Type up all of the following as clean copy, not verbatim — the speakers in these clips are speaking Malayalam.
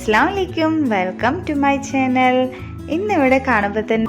അസ്സലാമു അലൈക്കും, വെൽക്കം ടു മൈ ചാനൽ. ഇന്നിവിടെ കാണുമ്പോൾ തന്നെ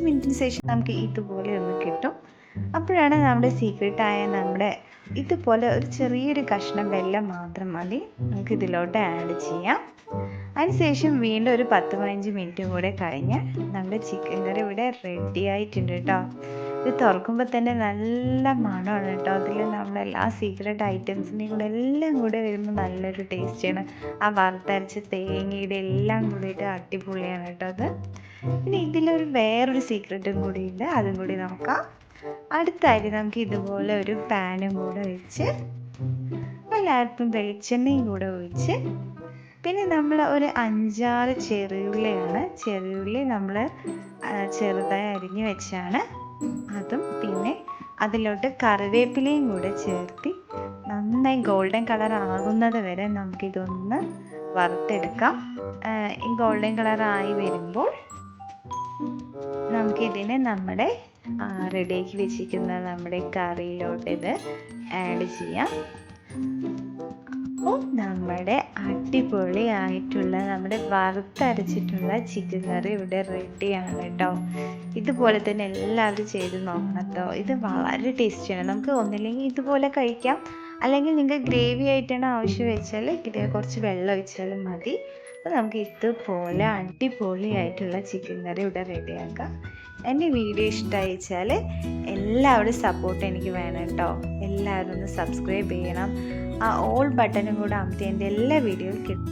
മിനിറ്റിന് ശേഷം നമുക്ക് ഇതുപോലെ ഒന്ന് കിട്ടും. അപ്പോഴാണ് നമ്മുടെ സീക്രട്ടായ നമ്മുടെ ഇതുപോലെ ഒരു ചെറിയൊരു കഷ്ണം വെല്ലം മാത്രം മതി നമുക്ക് ഇതിലോട്ട് ആഡ് ചെയ്യാം. അതിനുശേഷം വീണ്ടും ഒരു 10-15 മിനിറ്റും കൂടെ കഴിഞ്ഞ് നമ്മുടെ ചിക്കൻ കറി ഇവിടെ റെഡി ആയിട്ടുണ്ട് കേട്ടോ. ഇത് തുറക്കുമ്പോൾ തന്നെ നല്ല മണമാണ് കേട്ടോ. അതിൽ നമ്മളെല്ലാ സീക്രട്ട് ഐറ്റംസിൻ്റെയും കൂടെ എല്ലാം കൂടെ വരുമ്പോൾ നല്ലൊരു ടേസ്റ്റാണ്. ആ വറുത്തരച്ച തേങ്ങയുടെ എല്ലാം കൂടിയിട്ട് അടിപൊളിയാണ് കേട്ടോ അത്. പിന്നെ ഇതിലൊരു വേറൊരു സീക്രട്ടും കൂടി ഉണ്ട്, അതും കൂടി നോക്കാം. അടുത്തായിട്ട് നമുക്ക് ഇതുപോലെ ഒരു പാനും കൂടെ വെച്ച് എല്ലായിടത്തും വെളിച്ചെണ്ണയും കൂടെ ഒഴിച്ച് പിന്നെ നമ്മൾ ഒരു 5-6 ചെറിയുള്ളിയാണ്. ചെറിയുള്ളി നമ്മൾ ചെറുതായി അരിഞ്ഞ് വെച്ചാണ് അതും പിന്നെ അതിലോട്ട് കറിവേപ്പിലയും കൂടെ ചേർത്ത് നന്നായി ഗോൾഡൻ കളർ ആകുന്നത് വരെ നമുക്കിതൊന്ന് വറുത്തെടുക്കാം. ഈ ഗോൾഡൻ കളർ ആയി വരുമ്പോൾ നമുക്കിതിനെ നമ്മുടെ റെഡിയാക്കി വെച്ചിരിക്കുന്ന നമ്മുടെ കറിയിലോട്ട് ഇത് ആഡ് ചെയ്യാം. അപ്പോൾ നമ്മുടെ അടിപൊളിയായിട്ടുള്ള നമ്മുടെ വറുത്തരച്ചിട്ടുള്ള ചിക്കൻ കറി ഇവിടെ റെഡിയാണ് കേട്ടോ. ഇതുപോലെ തന്നെ എല്ലാവരും ചെയ്ത് നോക്കണം കേട്ടോ. ഇത് വളരെ ടേസ്റ്റിയാണ്. നമുക്ക് ഒന്നില്ലെങ്കിൽ ഇതുപോലെ കഴിക്കാം, അല്ലെങ്കിൽ നിങ്ങൾക്ക് ഗ്രേവി ആയിട്ടാണ് ആവശ്യം വെച്ചാൽ കുറച്ച് വെള്ളം ഒഴിച്ചാലും മതി. അപ്പോൾ നമുക്ക് ഇതുപോലെ അടിപൊളിയായിട്ടുള്ള ചിക്കൻ കറി ഇവിടെ റെഡിയാക്കാം. എൻ്റെ വീഡിയോ ഇഷ്ടമായിച്ചാൽ എല്ലാവരും സപ്പോർട്ട് എനിക്ക് വേണം കേട്ടോ. എല്ലാവരും ഒന്ന് സബ്സ്ക്രൈബ് ചെയ്യണം. ആ ഓൾ ബട്ടണും കൂടെ അമർത്തി എൻ്റെ എല്ലാ വീഡിയോയും കിട്ടും.